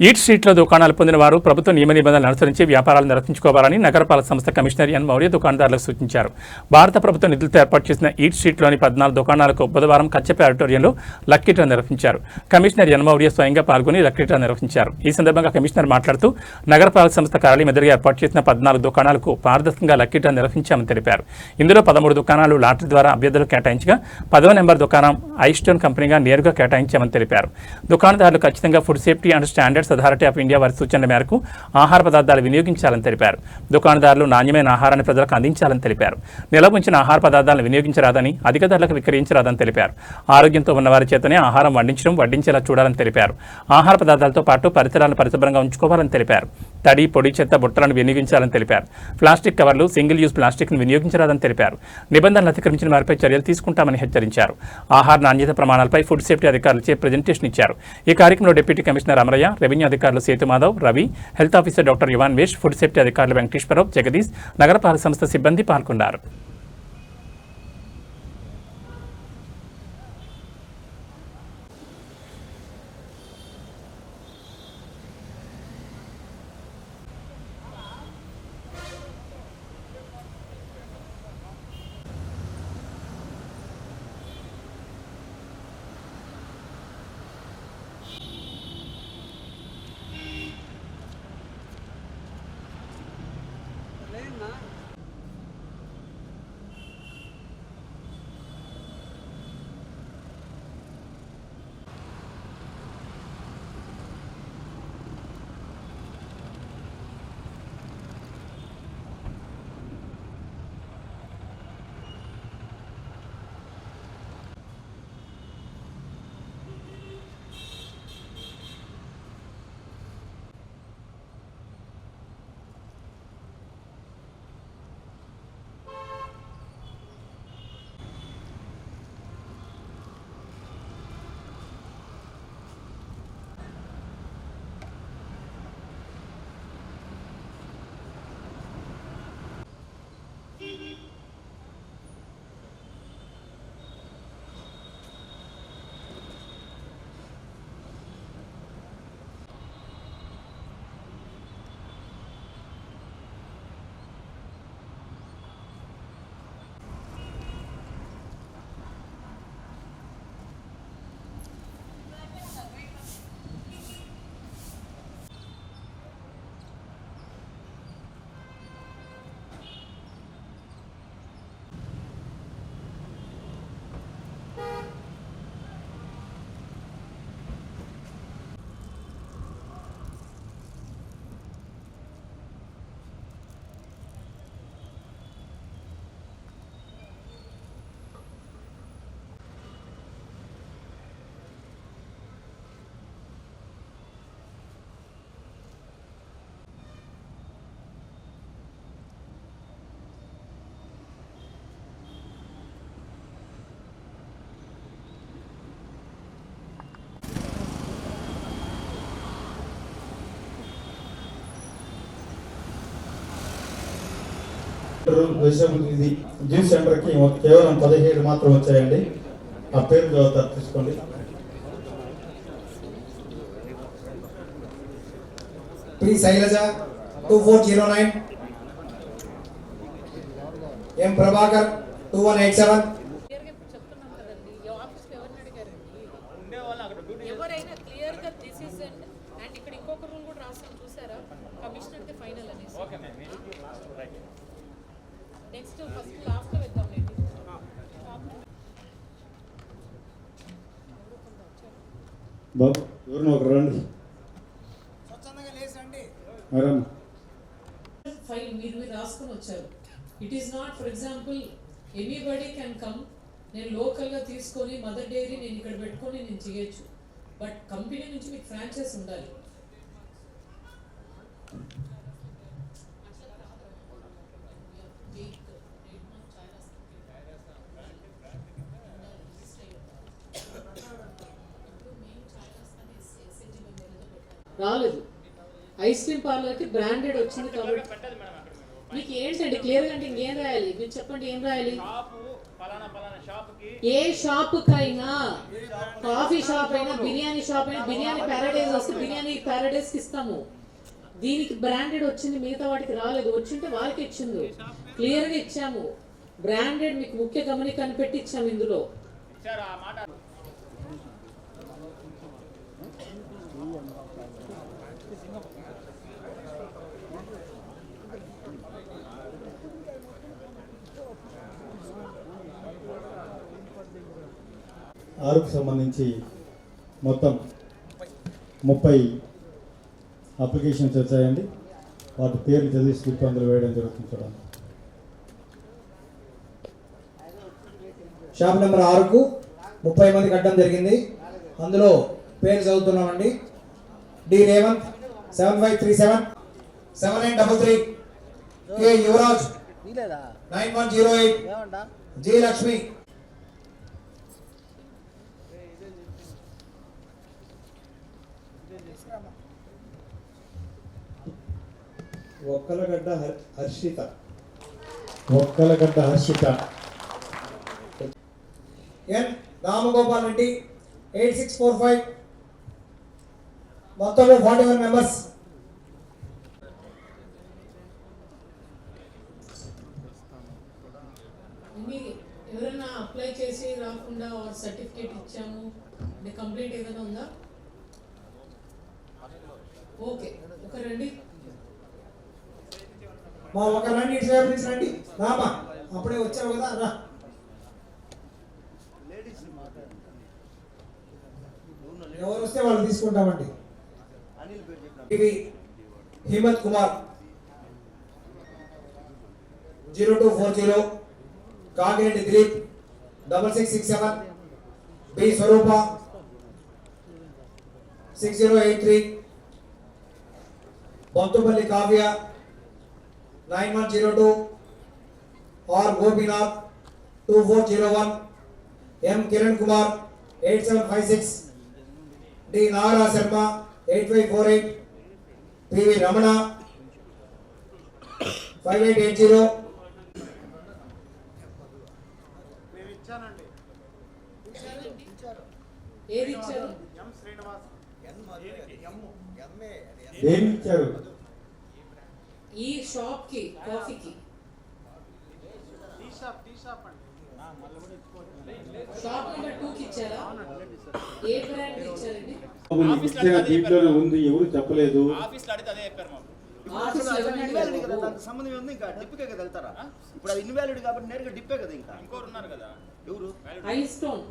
Eat స్ట్రీట్లో దుకాణాలు పొందిన వారు ప్రభుత్వ నియమ నిబంధనలు అనుసరించి వ్యాపారాలు నిర్వహించుకోవాలని నగరపాలక సంస్థ కమిషనర్ ఎన్ మౌర్య దుకాణదారులకు సూచించారు. భారత ప్రభుత్వ నిధులతో ఏర్పాటు చేసిన ఈట్ స్ట్రీట్లోని 14 దుకాణాలకు బుధవారం కచ్చపే ఆడిటోరియంలో లక్కీ డ్రా నిర్వహించారు. కమిషనర్ ఎన్ మౌర్య స్వయంగా పాల్గొని లక్కీ డ్రా నిర్వహించారు. ఈ సందర్భంగా కమిషనర్ మాట్లాడుతూ నగరపాలక సంస్థ కార్యాలయం ఎదురుగా ఏర్పాటు చేసిన 14 దుకాణాలకు పారదర్శకంగా లక్కీ డ్రా నిర్వహించామని తెలిపారు. ఇందులో 13 దుకాణాలు లాటరీ ద్వారా అభ్యర్థులు కేటాయించగా 10వ నెంబర్ దుకాణం ఐస్టోన్ కంపెనీగా నేరుగా కేటాయించామని తెలిపారు. దుకాణదారులు ఖచ్చితంగా food safety and standards authority of India వారి సూచనల మేరకు ఆహార పదార్థాలు వినియోగించాలని తెలిపారు. దుకాణదారులు నాణ్యమైన ఆహారాన్ని ప్రజలకు అందించాలని తెలిపారు. నిల్వ ఉంచిన ఆహార పదార్థాలను వినియోగించరాదని, అధిక ధరలకు విక్రయించరాదని తెలిపారు. ఆరోగ్యంతో ఉన్నవారి చేతనే ఆహారం వడ్డించేలా చూడాలని తెలిపారు. ఆహార పదార్థాలతో పాటు పరిసరాలను పరిశుభ్రంగా ఉంచుకోవాలని తెలిపారు. తడి, పొడి, చెత్త బుట్టలను వినియోగించాలని తెలిపారు. ప్లాస్టిక్ కవర్లు, సింగిల్ యూజ్ ప్లాస్టిక్ను వినియోగించరాదని తెలిపారు. నిబంధనలు అతిక్రమించిన వారిపై చర్యలు తీసుకుంటామని హెచ్చరించారు. ఆహార నాణ్యత ప్రమాణాలపై ఫుడ్ సేఫ్టీ అధికారులచే ప్రజెంటేషన్ ఇచ్చారు. ఈ కార్యక్రమంలో డిప్యూటీ కమిషనర్ అమరయ్య, రెవెన్యూ అధికారులు Sethu Madhav, Ravi, health officer doctor యువాన్ వేష్, ఫుడ్ సేఫ్టీ అధికారులు వెంకటేశ్వరరావు, జగదీష్, నగరపాలక సంస్థ సిబ్బంది పాల్గొన్నారు. ఇది జ్యూస్ సెంటర్కి కేవలం 17 మాత్రం వచ్చాయండి. ఆ పేరు తీసుకోండి. పి శైలజ 2409, ఎం ప్రభాకర్ 2187. ఎవరైనా క్లియర్ గా డిసిజన్ అండ్ ఇక్కడ ఇంకొక రూల్ కూడా రాస్తాం చూసారా, కమిషనర్ ది ఫైనల్ అనేసి. Okay ma'am, right. Next first last లో వెళ్దాం లేండి. బాబు ఎవరినో ఒక రండి. స్వచ్ఛందంగా లేసండి. ఫైల్ మీరు రాసుకొని వచ్చారు. It is not for example anybody can come. నేను లోకల్గా తీసుకొని మదర్ డైరీ నేను ఇక్కడ పెట్టుకొని నేను చేయొచ్చు. బట్ కంపెనీ నుంచి మీకు ఫ్రాంచైజ్ ఉండాలి. రాలేదు. ఐస్ క్రీమ్ పార్లర్కి బ్రాండెడ్ వచ్చింది కాబట్టి మీకు ఏంటండి క్లియర్గా అంటే ఇంకేం రాయాలి? మీరు చెప్పండి, ఏం రాయాలి? ఏ షాపుకైనా, కాఫీ షాప్ అయినా, బిర్యానీ షాప్ అయినా, బిర్యానీ ప్యారడైజ్ వస్తే బిర్యానీ ప్యారడైజ్కి ఇస్తాము. దీనికి బ్రాండెడ్ వచ్చింది, మిగతా వాటికి రాలేదు. వచ్చింటే వారికి ఇచ్చింది, క్లియర్గా ఇచ్చాము. బ్రాండెడ్ మీకు ముఖ్య గమనిక కనిపెట్టి ఇచ్చాము. ఇందులో ఆరుకు సంబంధించి మొత్తం 30 అప్లికేషన్స్ వచ్చాయండి. వాటి పేర్లు చదివి స్లిప్ అందులో వేయడం జరుగుతుంది. చూడండి. షాప్ నెంబర్ 6కు 30 మంది కట్టడం జరిగింది. అందులో పేరు చదువుతున్నామండి. డి రేవంత్ 7537 7833, కే యువరాజ్ 9108, జి లక్ష్మి ఒక్కలగడ్డ హర్షిత, ఎన్ రామగోపాల్ రెడ్డి 8645, మొత్తంలో 41 మెంబర్స్. ఎవరైనా అప్లై చేసి రాకుండా సర్టిఫికేట్ ఇచ్చాము అంటే కంప్లైంట్ ఏదైనా ఉందా? ఓకే, ఒక రండి. మా ఒక రండి, ఇటు వైపు నుంచి రండి. రామా, అప్పుడే వచ్చావు కదా, రా. ఎవరు వస్తే వాళ్ళు తీసుకుంటామండి. ఇది Himmat Kumar 0240, Kagireddy Dileep 6667, B Swaroopa 6083, Bonthupalli Kavya 9102, R Gopinath 2401, M Kiran Kumar 8756, D Nara Sharma 8548, PV Ramana 5880. ఏది ఇచ్చారు? ఏమి ఇచ్చారు? ఈ షాప్ కి, కాఫీకి షాప్ నెంబర్ 2 కి ఇచ్చారా? ఏ బ్రాండ్ ఇచ్చారండి? ఇచ్చిన దీంట్లోనే ఉంది, ఎవరు చెప్పలేదు. ఆఫీస్లో దానికి సంబంధం ఉంది. ఇంకా డిప్కే కదా వెళ్తారా? ఇప్పుడు అది ఇన్వాలిడ్ కాబట్టి నేరుగా డిప్పే కదా. ఇంకా ఇంకోరు ఉన్నారు కదా, ఎవరు? ఐ స్టోన్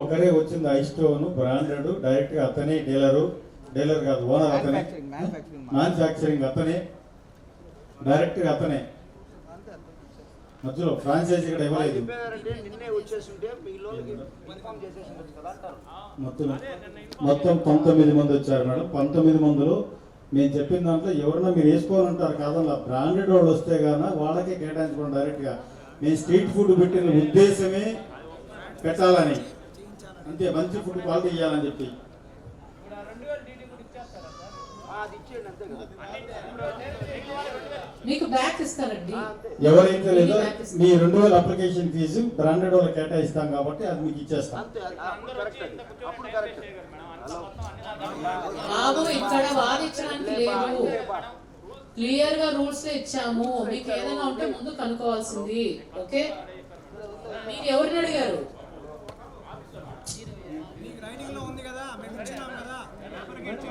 ఒకరే వచ్చింది. ఐ స్టోన్ బ్రాండెడ్, డైరెక్ట్ గా అతనే డీలర్ కాదు, ఓనర్ అతనే, మ్యానుఫ్యాక్చరింగ్ అతనే, డైరెక్ట్ గా అతనే, మధ్యలో ఫ్రాంచైజీ కూడా ఇవ్వలేదు. నిన్నే వచ్చేస్తుంటే ఇన్ఫార్మ్ చేసేసి కదా అంటారు. మొత్తం 19 మంది వచ్చారు మేడం. 19 మందిలో మేము చెప్పిన దాంట్లో ఎవరన్నా మీరు వేసుకోవాలంటారు కాదన్నా, బ్రాండెడ్ వాళ్ళు వస్తే గాన వాళ్ళకే కేటాయించుకోండి. డైరెక్ట్గా మేము స్ట్రీట్ ఫుడ్ పెట్టిన ఉద్దేశమే పెట్టాలని, అంతే, మంచి ఫుడ్ క్వాలిటీ ఇవ్వాలని చెప్పి. అది ఇచ్చేయండి అంతే కదా. మీకు బ్యాక్ ఇస్తారండి. ఎవరైతే లేదో మీ 2000 అప్లికేషన్ ఫీజు బ్రాండెడ్ వాళ్ళు కేటాయిస్తాం కాబట్టి అది మీకు ఇచ్చేస్తాం. అంతే, అప్పుడు కరెక్ట్. అప్పుడు కరెక్ట్. బాబు ఇక్కడ వాదించడానికి లేదు, క్లియర్ గా రూల్స్ ఇచ్చాము. మీకు ఏదైనా ఉంటే ముందు కనుక్కోవాల్సింది. ఓకే, మీరు ఎవరిని అడిగారు?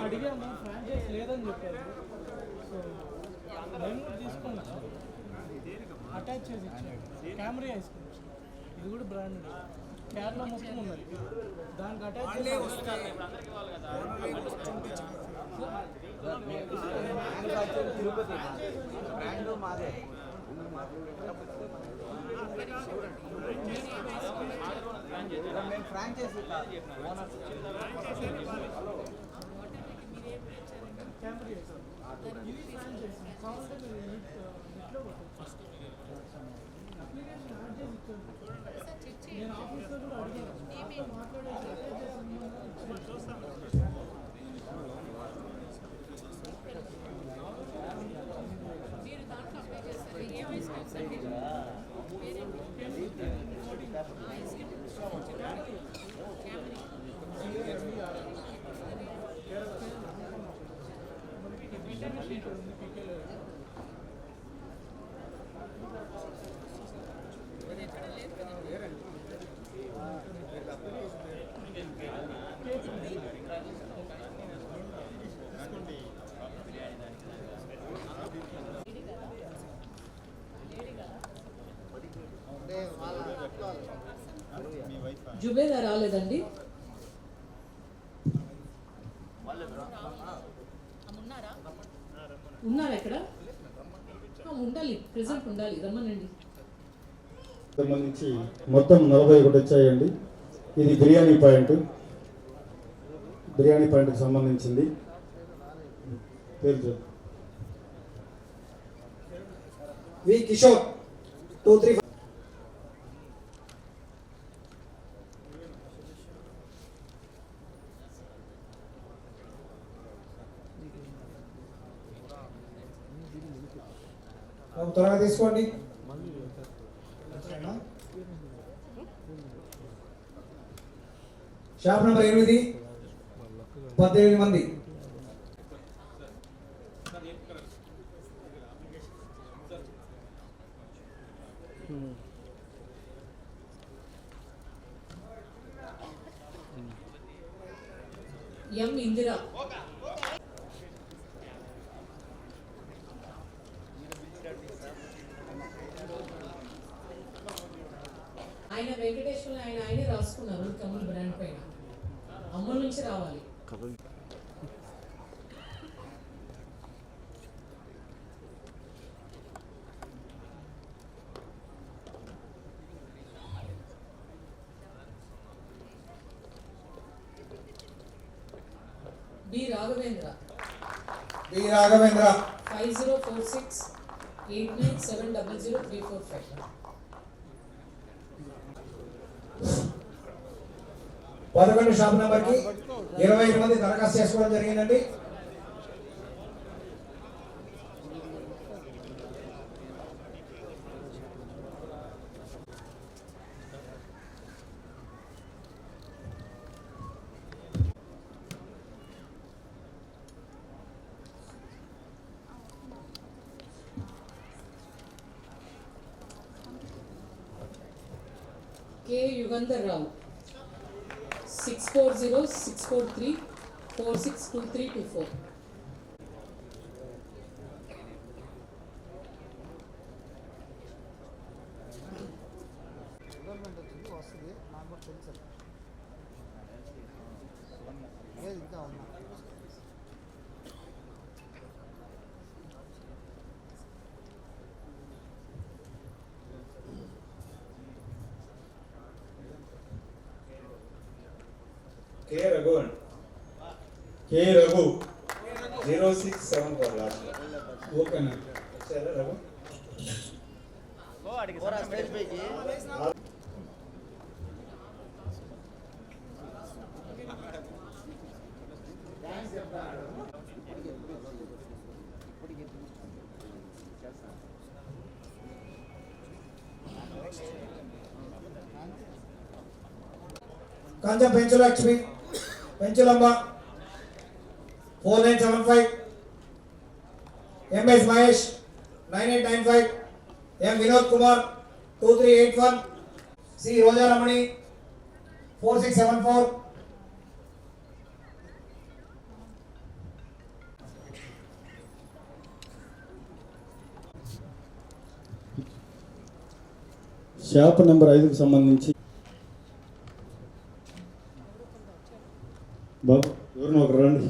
అడిగాము, ఫ్రాంచైజ్ లేదని చెప్పారు. సో మేము కూడా తీసుకొని వచ్చాము, అటాచ్ చేసి ఇచ్చాము. కెమెరా వేసుకుని ఇది కూడా బ్రాండెడ్, కేరళ మొత్తం ఉన్నది, దానికి అటాచ్ చేసి తిరుపతి బ్రాండ్ మాదే. మేము ఫ్రాంచైజీ నేను ఆఫీస్లో కూడా అడిగాను, మాట్లాడేసి మీరు దాంట్లో అప్లై చేస్తారు. ఏ వయసు సర్టిఫికేట్ షీట్ ఉంది పీకేలో. జుబేదా రాలేదండి. ఉన్నారు ఎక్కడ? ఉండాలి, ప్రెసెంట్ ఉండాలి, రమ్మనండి. సంబంధించి మొత్తం 41 వచ్చాయండి. ఇది బిర్యానీ పాయింట్కి సంబంధించింది. పేరు చెప్పు. వి కిషోర్ 235. త్వరగా తీసుకోండి. షాప్ నెంబర్ 8, 18 మంది. ఎం ఇందిరా. ఆయన వెంకటేశ్వర ఆయనే రాసుకున్నారు కమల్ బ్రాండ్ పైన. అమ్మ నుంచి రావాలి. బి రాఘవేంద్ర 504689700345. 11 షాప్ నెంబర్ కి 25 మంది దరఖాస్తు చేసుకోవడం జరిగిందండి. K Yugandhar Rao 640643462324. K Raghu 0674 last. ఓకేనా సరే రఘు. స్టేజ్ పైకి కంచం Penchulakshmi Penchulamma 4975. MS Mahesh 9895. M Vinod Kumar 2381. C Rojaramani 4674. Shop number 5కి సంబంధించి బాబు ఎవరిని ఒకరు రండి.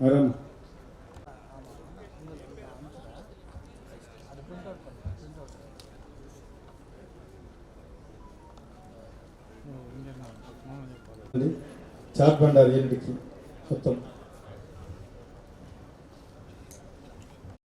అరమ్మ చాట్ బండారు ఏంటికి మొత్తం